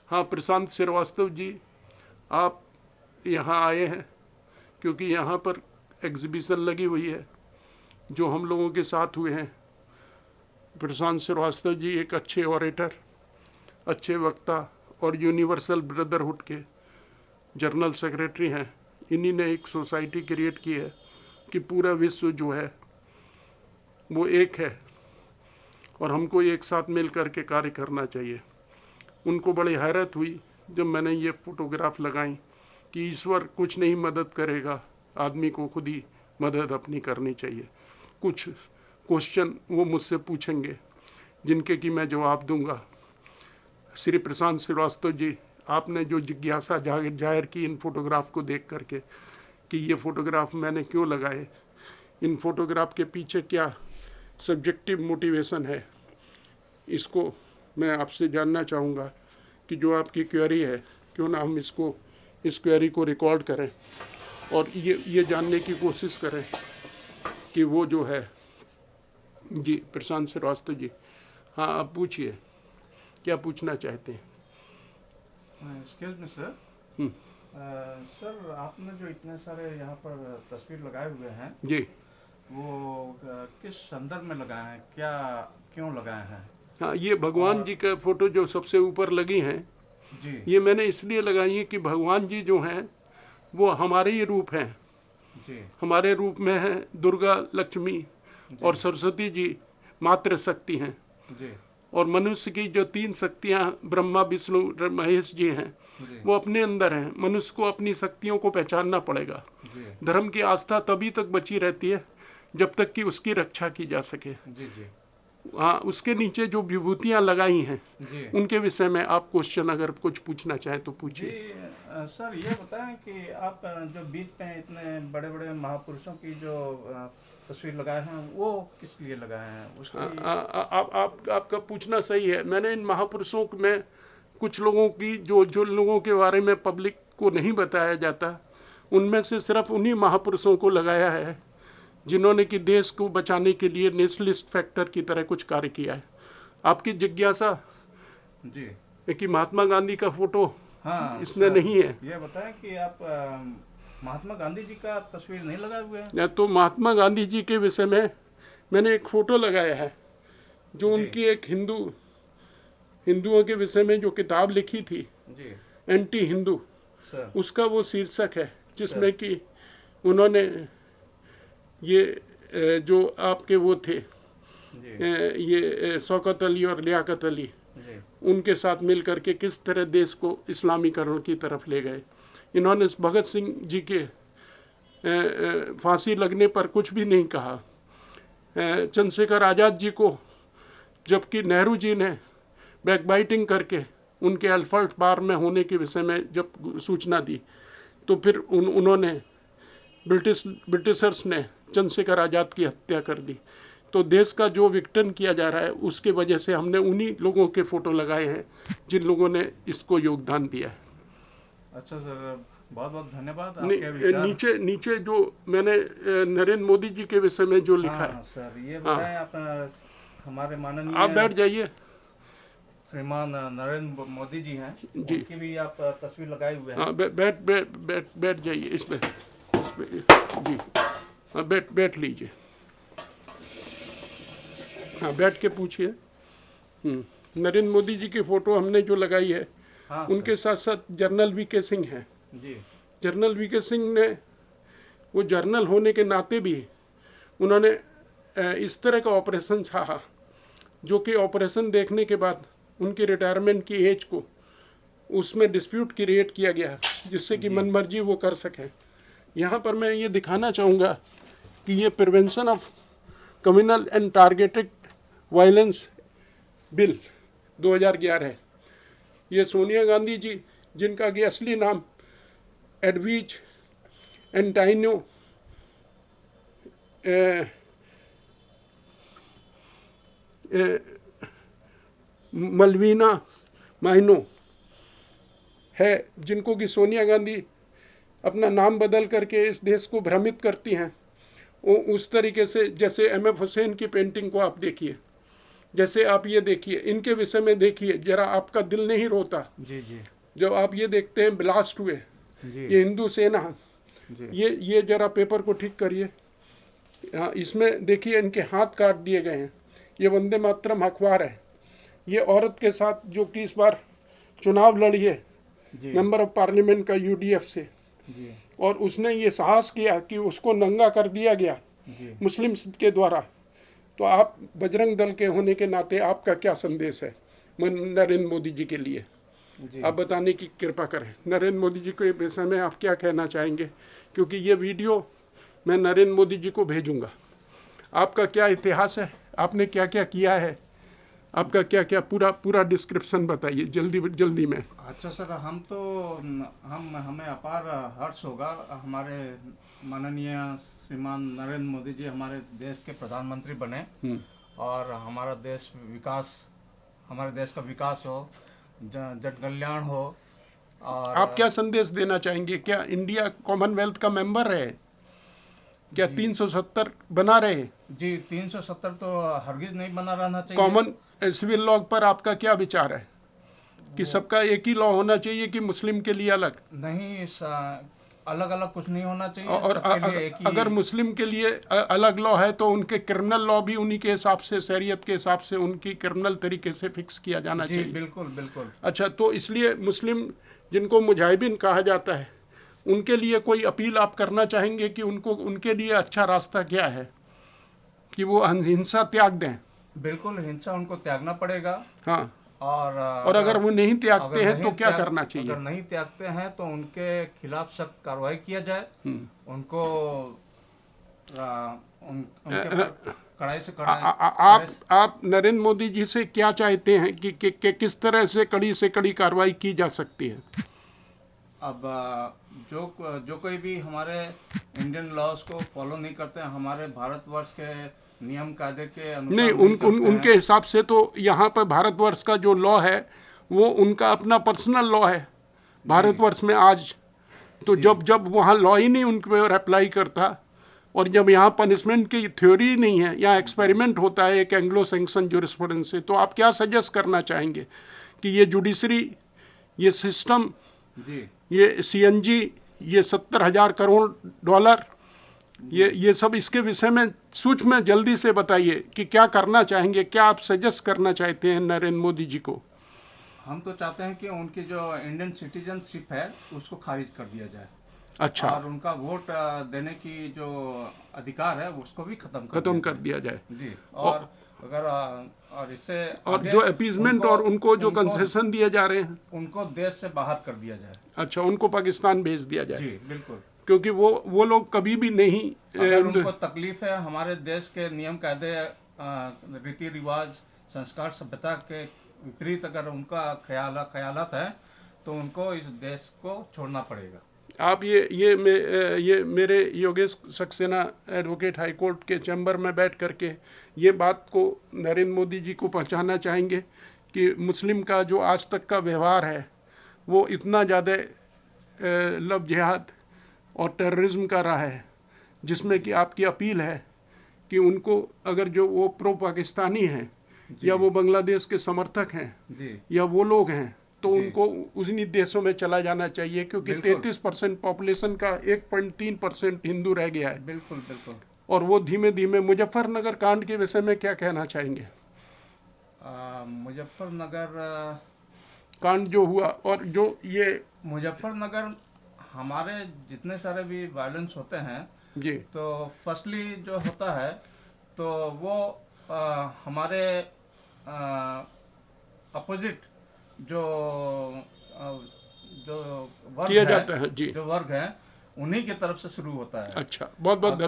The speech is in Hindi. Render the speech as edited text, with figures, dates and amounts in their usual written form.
हाँ, प्रशांत श्रीवास्तव जी, आप यहाँ आए हैं क्योंकि यहाँ पर एग्जीबिशन लगी हुई है जो हम लोगों के साथ हुए हैं। प्रशांत श्रीवास्तव जी एक अच्छे ऑरेटर, अच्छे वक्ता और यूनिवर्सल ब्रदरहुड के जनरल सेक्रेटरी हैं। इन्हीं ने एक सोसाइटी क्रिएट की है कि पूरा विश्व जो है वो एक है और हमको एक साथ मिल कर के कार्य करना चाहिए। उनको बड़ी हैरत हुई जब मैंने ये फोटोग्राफ लगाई कि ईश्वर कुछ नहीं मदद करेगा, आदमी को खुद ही मदद अपनी करनी चाहिए। कुछ क्वेश्चन वो मुझसे पूछेंगे जिनके कि मैं जवाब दूंगा। श्री प्रशांत श्रीवास्तव जी, आपने जो जिज्ञासा जाहिर की इन फोटोग्राफ को देख करके कि ये फोटोग्राफ मैंने क्यों लगाए, इन फोटोग्राफ के पीछे क्या सब्जेक्टिव मोटिवेशन है, इसको मैं आपसे जानना चाहूँगा कि जो आपकी क्वेरी है क्यों ना हम इस क्वेरी को रिकॉर्ड करें और ये जानने की कोशिश करें कि वो जो है। जी प्रशांत श्रीवास्तव जी, हाँ आप पूछिए, क्या पूछना चाहते हैं? Excuse me sir. Hmm, sir, आपने जो इतने सारे यहाँ पर तस्वीर लगाए हुए हैं, जी वो किस संदर्भ में लगाए हैं, क्या क्यों लगाए हैं? हाँ, ये भगवान और जी का फोटो जो सबसे ऊपर लगी हैं, जी ये मैंने इसलिए लगाई है कि भगवान जी जो हैं वो हमारे ही रूप हैं। जी हमारे रूप में हैं दुर्गा, लक्ष्मी जी और सरस्वती जी मातृ शक्ति हैं। जी और मनुष्य की जो तीन शक्तियां ब्रह्मा, विष्णु और महेश जी हैं, जी वो अपने अंदर हैं। मनुष्य को अपनी शक्तियों को पहचानना पड़ेगा। जी धर्म की आस्था तभी तक बची रहती है जब तक कि उसकी रक्षा की जा सके। जी जी हाँ, उसके नीचे जो विभूतियां लगाई हैं जी उनके विषय में आप क्वेश्चन अगर कुछ पूछना चाहें तो जी। पूछिए। सर, ये बताएं कि आप जो बीच में इतने बड़े बड़े महापुरुषों की जो तस्वीर लगाए हैं, वो किस लिए लगाए हैं, हाँ, उसकी? आपका पूछना सही है। मैंने इन महापुरुषों में कुछ लोगों की जो जो लोगों के बारे में पब्लिक को नहीं बताया जाता, उनमें से सिर्फ उन्हीं महापुरुषों को लगाया है जिन्होंने कि देश को बचाने के लिए नेशनलिस्ट फैक्टर की तरह कुछ कार्य किया है। आपकी जिज्ञासा जी है कि महात्मा गांधी का फोटो हाँ इसमें सर, नहीं है। ये बताएं कि आप महात्मा गांधी जी का तस्वीर नहीं लगाए हुए हैं? या तो महात्मा गांधी जी के विषय में मैंने एक फोटो लगाया है जो जी उनकी एक हिंदुओं के विषय में जो किताब लिखी थी, जी एंटी हिंदू, सर उसका वो शीर्षक है सर जिसमें कि उन्होंने ये जो आपके वो थे, जी ये शौकत अली और लियाकत अली, जी उनके साथ मिल करके किस तरह देश को इस्लामीकरण की तरफ ले गए। इन्होंने भगत सिंह जी के फांसी लगने पर कुछ भी नहीं कहा। चंद्रशेखर आज़ाद जी को, जबकि नेहरू जी ने बैकबाइटिंग करके उनके अल्फर्ट बार में होने के विषय में जब सूचना दी, तो फिर उन्होंने ब्रिटिशर्स ने चंद्रशेखर आज़ाद की हत्या कर दी। तो देश का जो विघटन किया जा रहा है उसके वजह से हमने उन्हीं लोगों के फोटो लगाए हैं जिन लोगों ने इसको योगदान दिया है। अच्छा सर, बहुत बहुत धन्यवाद आपके विचार। नीचे नीचे जो मैंने नरेंद्र मोदी जी के विषय में जो लिखा है। हाँ सर, ये हाँ, बताएं आप, हमारे आप माननीय बैठ जाइए। श्रीमान नरेंद्र मोदी जी हैं, जी उनकी भी आप तस्वीर लगाए हुए हैं। हाँ, बैठ जाइए इसमें जी। हाँ, बैठ लीजिए। हाँ, बैठ के पूछिए। नरेंद्र मोदी जी की फोटो हमने जो लगाई है, हाँ सर। उनके साथ साथ जनरल वीके सिंह हैं। जी जनरल वीके सिंह ने, वो जर्नल होने के नाते भी उन्होंने इस तरह का ऑपरेशन चाहा जो कि ऑपरेशन देखने के बाद उनकी रिटायरमेंट की एज को उसमें डिस्प्यूट क्रिएट किया गया जिससे कि जी मनमर्जी वो कर सकें। यहाँ पर मैं ये दिखाना चाहूँगा कि ये prevention of communal and targeted violence bill 2011 है। ये सोनिया गांधी जी, जिनका कि असली नाम एडविज एंटाइनो मलवीना माइनो है, जिनको कि सोनिया गांधी अपना नाम बदल करके इस देश को भ्रमित करती हैं, वो उस तरीके से जैसे एम एफ हुसैन की पेंटिंग को आप देखिए, जैसे आप ये देखिए, इनके विषय में देखिए, जरा आपका दिल नहीं रोता जी जी जब आप ये देखते हैं ब्लास्ट हुए, जी ये हिंदू सेना, जी ये जरा पेपर को ठीक करिए। हाँ, इसमें देखिए इनके हाथ काट दिए गए हैं। ये वंदे मातरम अखबार है। ये औरत के साथ जो कि इस बार चुनाव लड़ी है जी मेंबर ऑफ पार्लियामेंट का यूडीएफ से, जी और उसने ये साहस किया कि उसको नंगा कर दिया गया जी मुस्लिम के द्वारा। तो आप बजरंग दल के होने के नाते आपका क्या संदेश है नरेंद्र मोदी जी के लिए? जी आप बताने की कृपा करें। नरेंद्र मोदी जी के विषय में आप क्या कहना चाहेंगे? क्योंकि ये वीडियो मैं नरेंद्र मोदी जी को भेजूंगा। आपका क्या इतिहास है, आपने क्या क्या किया है, आपका क्या क्या पूरा पूरा डिस्क्रिप्शन बताइए जल्दी जल्दी में। अच्छा सर, हम तो हम हमें अपार हर्ष होगा हमारे माननीय श्रीमान नरेंद्र मोदी जी हमारे देश के प्रधानमंत्री बने और हमारा देश विकास, हमारे देश का विकास हो, जन कल्याण हो। और आप क्या संदेश देना चाहेंगे? क्या इंडिया कॉमनवेल्थ का मेंबर है? क्या जी 370 बना रहे? जी 370 तो हरगिज नहीं बना रहना चाहिए। कॉमन सिविल लॉ पर आपका क्या विचार है कि वो सबका एक ही लॉ होना चाहिए कि मुस्लिम के लिए अलग? नहीं, अलग अलग कुछ नहीं होना चाहिए, और सबके लिए एक ही। अगर मुस्लिम के लिए अलग लॉ है तो उनके क्रिमिनल लॉ भी उन्हीं के हिसाब से, शरीयत के हिसाब से उनकी क्रिमिनल तरीके से फिक्स किया जाना जी चाहिए। बिल्कुल बिल्कुल। अच्छा, तो इसलिए मुस्लिम जिनको मुजाहिदीन कहा जाता है उनके लिए कोई अपील आप करना चाहेंगे कि उनको, उनके लिए अच्छा रास्ता क्या है कि वो हिंसा त्याग दें? बिल्कुल हिंसा उनको त्यागना पड़ेगा। हाँ, और और अगर वो नहीं त्यागते हैं तो क्या करना अगर चाहिए? नहीं त्यागते हैं तो उनके खिलाफ सख्त कार्रवाई किया जाए। हम्म। उनको उनके अ, ऊपर कड़ाई से आ, आ, आ, कड़ाई आप नरेंद्र मोदी जी से क्या चाहते हैं कि किस तरह से कड़ी कार्रवाई की जा सकती है? अब जो कोई भी हमारे इंडियन लॉज को फॉलो नहीं करते हैं, हमारे भारतवर्ष के नियम कायदे के नहीं, अनुसार नहीं चलते उनके हैं। हिसाब से तो यहाँ पर भारतवर्ष का जो लॉ है वो उनका अपना पर्सनल लॉ है जी भारतवर्ष में आज। तो जी जब जब वहाँ लॉ ही नहीं उन पर अप्लाई करता, और जब यहाँ पनिशमेंट की थ्योरी ही नहीं है, यहाँ जी एक्सपेरिमेंट होता है एक एंग्लो सैक्सन ज्यूरिस्प्रूडेंस से, तो आप क्या सजेस्ट करना चाहेंगे कि ये जुडिशरी, ये सिस्टम, जी ये सीएनजी, ये 70,000 करोड़ डॉलर, जी ये सब इसके विषय में सूक्ष्म में जल्दी से बताइए कि क्या करना चाहेंगे, क्या आप सजेस्ट करना चाहते हैं नरेंद्र मोदी जी को? हम तो चाहते हैं कि उनकी जो इंडियन सिटीजनशिप है उसको खारिज कर दिया जाए अच्छा, और उनका वोट देने की जो अधिकार है उसको भी खत्म कर दिया खत्म कर जाए। दिया जाए। जी। और, और अगर और इससे और आगे जो अपीजमेंट उनको और उनको जो उनको कंसेशन दिए जा रहे हैं, उनको देश से बाहर कर दिया जाए। अच्छा, उनको पाकिस्तान भेज दिया जाए, जी बिल्कुल। क्योंकि वो लोग कभी भी नहीं अगर उनको तकलीफ है हमारे देश के नियम कायदे, रीति रिवाज, संस्कार, सभ्यता के विपरीत अगर उनका ख्यालात है तो उनको इस देश को छोड़ना पड़ेगा। आप ये मेरे Yogesh Saxena advocate high court के चैम्बर में बैठ करके ये बात को नरेंद्र मोदी जी को पहुंचाना चाहेंगे कि मुस्लिम का जो आज तक का व्यवहार है वो इतना ज़्यादा लव जिहाद और टेररिज्म का रहा है, जिसमें कि आपकी अपील है कि उनको, अगर जो वो प्रो पाकिस्तानी हैं जी या वो बांग्लादेश के समर्थक हैं जी या वो लोग हैं, तो जी उनको उन्हीं देशों में चला जाना चाहिए, क्योंकि बिल्कुल 33% पॉपुलेशन का 1.3% हिंदू रह गया है। बिल्कुल बिल्कुल। और वो धीमे धीमे, मुजफ्फरनगर कांड के विषय में क्या कहना चाहेंगे? मुजफ्फरनगर कांड जो हुआ और जो ये, मुजफ्फरनगर हमारे जितने सारे भी वायलेंस होते हैं जी, तो फर्स्टली जो होता है तो वो हमारे अपोजिट जो अ, जो वर्ग किया है जाता है, जी। जो वर्ग है उन्हीं की तरफ से शुरू होता है। अच्छा, बहुत बहुत अब धन्यवाद।